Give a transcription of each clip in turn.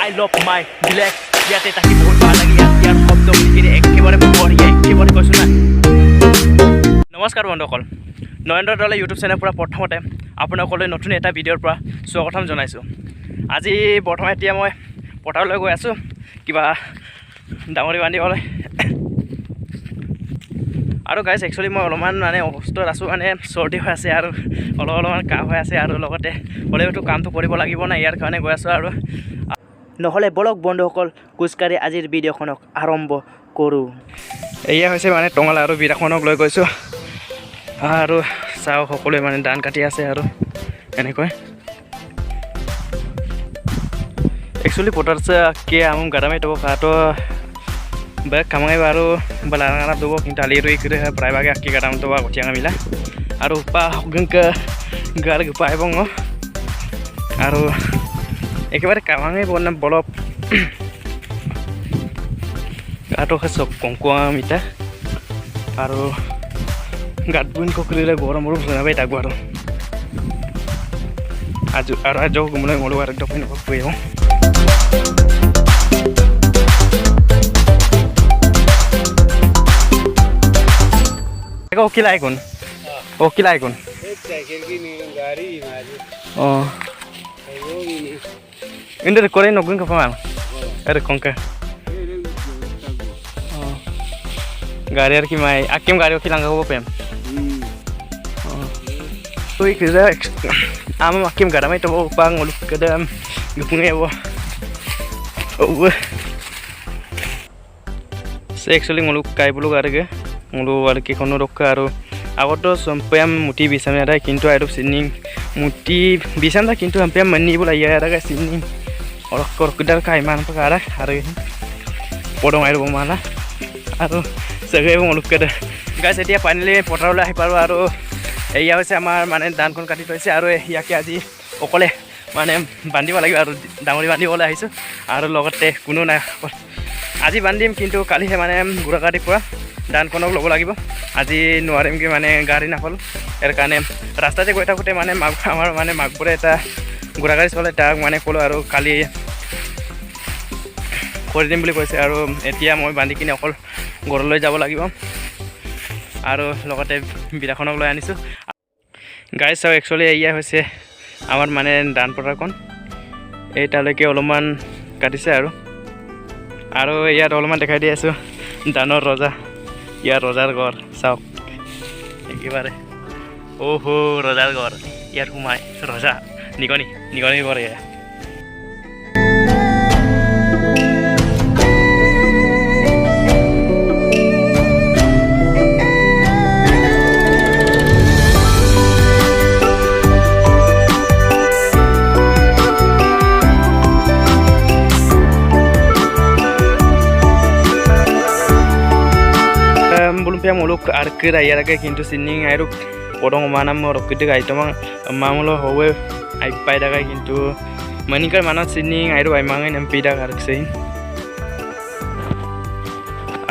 I love my village ইয়াতে থাকি বহুত ভাল লাগে ইয়াৰ শব্দ শুনি একেবাৰে বঢ়িয়া একেবাৰে কৈছোঁ না নমস্কাৰ বন্ধুসকল নৰেন্দ্ৰ দলে ইউটিউব চেনেলৰ পৰা প্ৰথমতে আপোনালোকলৈ নতুন এটা ভিডিঅ'ৰ পৰা স্বাগতম জনাইছোঁ আজি বৰ্তমান এতিয়া মই পথাৰলৈ গৈ আছোঁ কিবা ডাঙৰি বান্ধিবলৈ আৰু গাইজ একচুৱেলি মই অলপমান মানে অৱস্থাত আছোঁ মানে চৰ্দি হৈ আছে আৰু অলপমান কাহ হৈ আছে আৰু লগতে হ'লেওতো কামটো কৰিব লাগিব না ইয়াৰ কাৰণে গৈ আছোঁ আৰু নহ'লে বলক বন্ধুসকল খোজকাঢ়ি আজিৰ ভিডিঅ'খনক আৰম্ভ কৰোঁ এয়া হৈছে মানে টঙাল আৰু বিৰাখনক লৈ গৈছোঁ আৰু চাওঁ সকলোৱে মানে ধান কাটি আছে আৰু এনেকৈ एक्चुअली पोटारसे के आम गारामे तो खातो बैग कामांगे बारो बलाराना दो किंतु आली रुई करे प्राय भागे आकी गाराम तो गथियां मिला आरो उपा गंक गार गपाय बंगो आरो एकेबारे कामांगे बन बलब आतो खसक कंकुआ मिटा आरो गाटबुन को करे गरम रो सनाबाय तागो आरो आज गुमले मोलो आरो दफाइन फयो ओके लायकोन ओके लायकोन एक साइकिल की गाड़ी मारी ओ वो भी नहीं इंदर कोरे नगुन का फमा अरे कोंका गाड़ी यार की माय आकेम गाड़ी ओके लांगा हो पेम तो एक इधर आम आकेम गाड़ा में तो वो पांग ओलुक कदम गुपुंगे वो ओ से एक्चुअली ओलुक काय बुलु गारगे मोलो और के कोनो रखा आरो আগতো সম্পয়াম মুটি বিছামে আদা কিন্তু আইরো সিনিং মুটি বিছাম দা কিন্তু সম্পয়াম মনি বলা ইয়া আদা সিনিং और करकदार कायमान पकारा आरो पडং आइरो माना आरो सगळे मोलुक कदे गाइस এতিয়া পানীলে পথাৰলৈ আহি পাৰো আৰু এয়া হৈছে আমাৰ মানে ধানখন কাটি থৈছে আৰু ইয়াকে আজি অকলে মানে বান্ধিব লাগিব আৰু ডাঙৰি বান্ধিবলৈ আহিছো আৰু লগতে কোনো নাই আজি বান্ধিম কিন্তু কালিহে মানে গুৰাকাটি পৰা ধানখনক ল'ব লাগিব আজি নোৱাৰিম কি মানে গাড়ী নাপালোঁ ইয়াৰ কাৰণে ৰাস্তাতে গৈ থাকোঁতে মানে আমাৰ মানে মাকবোৰে এটা গুৰা গাড়ী চলাই তাক মানে ক'লোঁ আৰু কালি কৰি দিম বুলি কৈছে আৰু এতিয়া মই বান্ধি কিনে অকল ঘৰলৈ যাব লাগিব আৰু লগতে বিৰাখনক লৈ আনিছোঁ গাইজ চাওঁ একচুৱেলি এয়া হৈছে আমাৰ মানে ধান পথাৰখন এইটালৈকে অলপমান কাটিছে আৰু ইয়াত অলপমান দেখাই দি আছোঁ ধানৰ ৰজা ইয়াৰ ৰজাৰ ঘৰ চাওক একেবাৰে ওহো ৰজাৰ ঘৰ ইয়াত সোমাই ৰজা নিগনি ঘৰ এয়া belum muluk arkir ayar ke kintu sini airu podong mana mau rokit ga itu mang mamulo howe ai pai daga kintu manikar mana sini airu ai mangai nempi daga arksein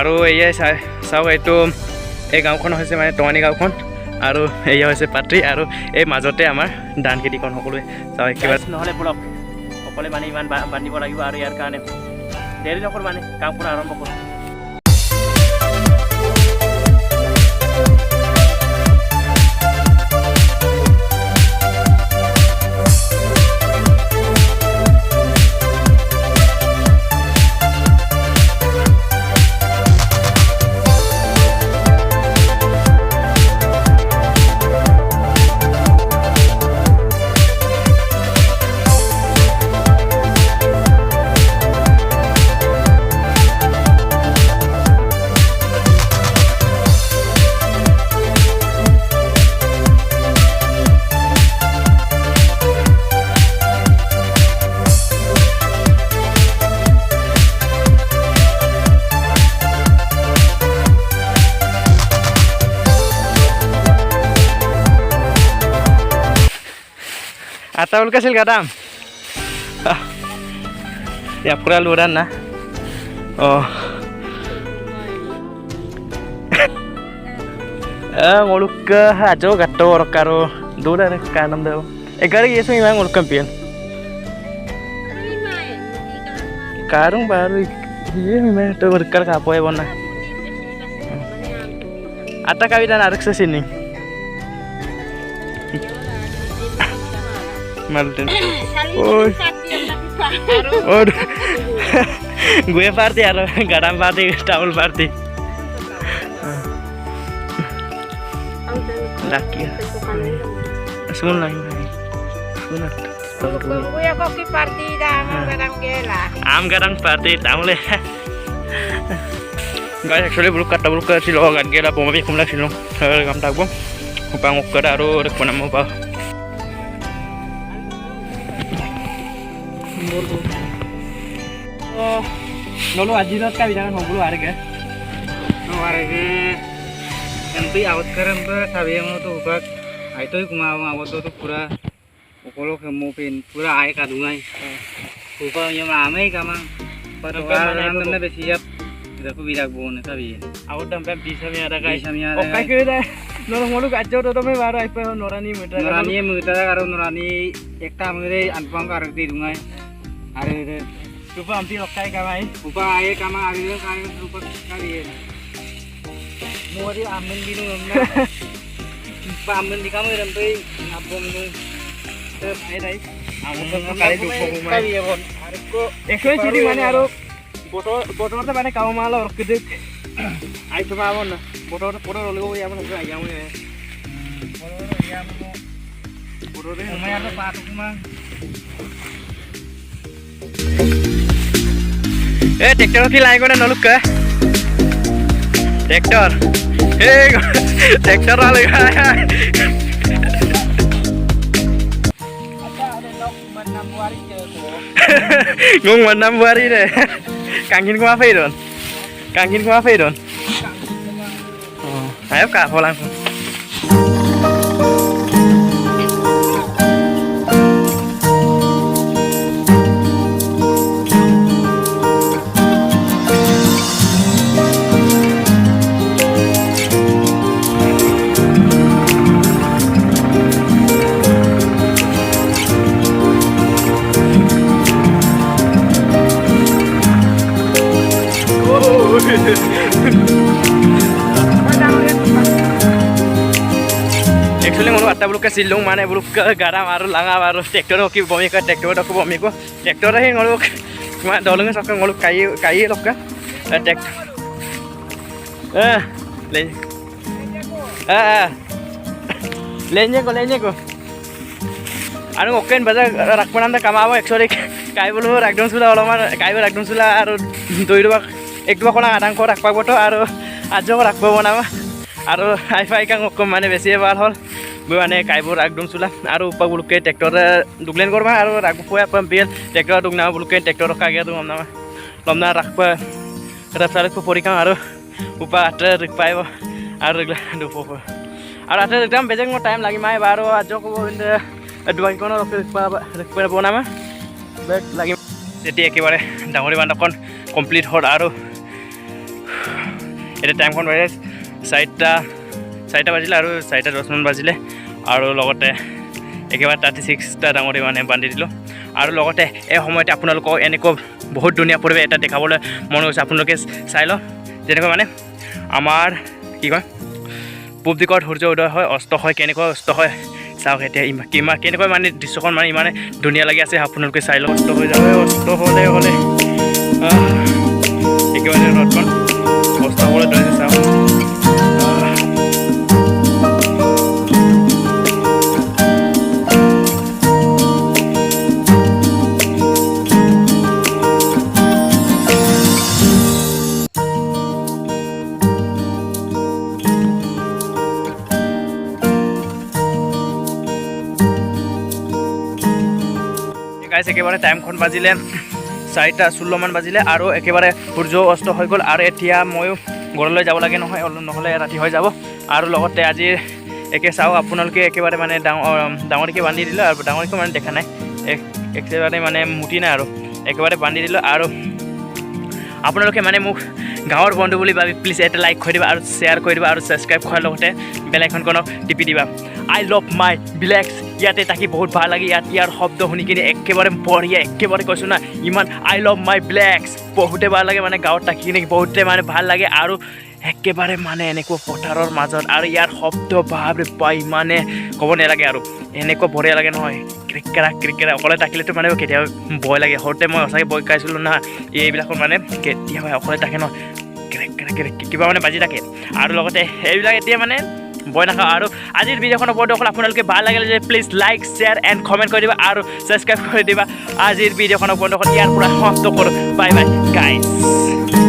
aru eya sao itu গাঁওখন হৈছে মানে টঙানি গাঁওখন আৰু এয়া হৈছে পাত্ৰী আৰু এই মাজতে আমাৰ ধান খেতিখন সকলোৱে চাও একেবাৰে নহলে ব্লক সকলে মানে ইমান বান্ধিব লাগিব আৰু ইয়াৰ কাৰণে দেৰি নকৰ মানে কামখন আৰম্ভ কৰোঁ Atau lu kasih gadam, ya pura luran na, oh, ngoluk ke ajo gato orang karo dulu ada kanam dah, gari yesu memang ngoluk kampion, karung baru iya memang tuh berkar kapo ya bona ata kawi dan arak sini Malden oh gue party aro garam party towel party laki sun lagi sunat gue kopi party dah garang gela am garang party towel guys actually belum kata silo gan gela poma bi kumla silo gam tagbo upang ukara aro rek pona mo pa oh nolu ajirat ka bidangan hobulu arge हमारे के MP out करम पे सभी हम तो उपक आई तो कुमार आवत तो पूरा उकोलो के मोपिन पूरा आए का दूंगा ऊपर ये मामे का मां पर हमने बेसी अब देखो बिराक बोन सभी आउट दम पे 20 में आदा का Bisami ada. ओकाय के दे नolu मोलु गाजो तो में बारो आइपे नोरानी मेटा नरानी मुता करो नरानी एकटा मुरे अनपम कर दी दूंगा अरे Coba ambil okai kamai. ऊपर आए का मां आगे का ऊपर का ये Mori amin binu namna. पामन दिखा मुझे रंपे आपको मुझे Ai dai. Amun Amun ko kali kali dupo dupo kumai. kumai. Ariko Ekoi sini mana aro botol te mana kamu malah orang kedek. Ai cuma awon na. Botol oleh ko yaman ko ayam ni. Botol ni मैं यार तो पास Kumar Eh tractor ki lai ko na noluk ka. Tractor. Eh tractor wale ka. Ngung manam buari deh. Kangin ko apa idon? Kangin ko apa idon? Oh, ayo kak pulang. Actually mau atta buluk ka silung mane buluk ka garam aru langa aru tractor ki bomi ka tractor ko bomi ko tractor he ngoluk cuma dolunge sok ngoluk kai lok ka tractor le lenye ko anu oken baza rakpananda kamabo actually kai bulu rakdon sula oloma kai rakdon sula aru doiruba ekba kona adang ko rakpa boto aru ajo rakbo bonama aru hi-fi kang okom mane besi bal hol মানে কাইবোৰ একদম চুলা আৰু উপা বুলকে tractor দুগলেন কৰবা আৰু ৰাগু পোয়া পম বিল tractor দুগনা বুলকে tractor Kage দুম না লমনা ৰাখবা ৰাফালে কো পৰিকাং আৰু উপা আটে ৰিক পাইব আৰু ৰিগলা দুপো আৰু আটে একদম বেজেং মো টাইম লাগি মাই বাৰো আজ কো বিন্দে দুবাই কোন ৰিক বনামা বেক লাগি যেতি একেবাৰে ডাঙৰি বান্দকন কমপ্লিট হল আৰু এটা টাইম কোন বাজে 4টা বাজিলে আৰু 4:10 মান বাজিলে আৰু লগতে একেবাৰে 36টা ডাঙৰি মানে বান্ধি দিলোঁ আৰু লগতে এই সময়তে আপোনালোকক এনেকুৱা বহুত ধুনীয়া পৰিৱেশ এটা দেখাবলৈ মন গৈছে আপোনালোকে চাই লওক যেনেকৈ মানে আমাৰ কি কয় পূব দিশত সূৰ্য উদয় হয় অস্ত হয় কেনেকৈ অস্ত হয় চাওক এতিয়া কেনেকৈ মানে দৃশ্যখন মানে ইমানে ধুনীয়া লাগি আছে আপোনালোকে চাই লওক অস্ত হৈ যাব অস্ত হ'লে একেবাৰে ৰ'দখন অস্ত হ'বলৈ ধৰিছে চাওক একেবাৰে টাইমখন বাজিলে 4:16 মান বাজিলে আৰু একেবাৰে সূৰ্য অস্ত হৈ গ'ল আৰু এতিয়া ময়ো ঘৰলৈ যাব লাগে নহয় নহ'লে ৰাতি হৈ যাব আৰু লগতে আজি একে চাওঁ আপোনালোকে একেবাৰে মানে ডাঙৰকে বান্ধি দিলোঁ আৰু ডাঙৰকে মানে দেখা নাই একেবাৰে মানে মুটি নাই আৰু একেবাৰে বান্ধি দিলোঁ আৰু আপোনালোকে মানে মোক গাঁৱৰ বন্ধু বুলি ভাবি প্লিজ এটা লাইক কৰি দিবা আৰু শ্বেয়াৰ কৰি দিবা আৰু ছাবস্ক্ৰাইব কৰাৰ লগতে বেল আইকনখনক টিপি দিবা আই লাভ মাই ভিলেজ ইয়াতে থাকি বহুত ভাল লাগে ইয়াৰ শব্দ শুনি কিনে একেবাৰে বঢ়িয়া একেবাৰে কৈছোঁ না ইমান আই লাভ মাই ব্লেকছ বহুতে ভাল লাগে মানে গাঁৱত থাকি কিনে বহুতে মানে ভাল লাগে আৰু একেবাৰে মানে এনেকুৱা পথাৰৰ মাজত আৰু ইয়াৰ শব্দ বাপৰে বাপ ইমানে ক'ব নালাগে আৰু এনেকুৱা বঢ়িয়া লাগে নহয় ক্ৰিকেৰা অকলে থাকিলেতো মানে কেতিয়াবা ভয় লাগে সৰুতে মই সঁচাকৈ ভয় খাইছিলোঁ না এইবিলাকৰ মানে কেতিয়াবা অকলে থাকে ন কিবা মানে বাজি থাকে আৰু লগতে এইবিলাক এতিয়া মানে ভয় নাখাওঁ আৰু আজিৰ ভিডিঅ'খনৰ ওপৰত অকল আপোনালোকে ভাল লাগিলে যে please like share and comment কৰি দিবা আৰু ছাবস্ক্ৰাইব কৰি দিবা আজিৰ ভিডিঅ'খনৰ ওপৰত ইয়াৰ পৰা সমাপ্ত কৰোঁ বাই বাই গাইজ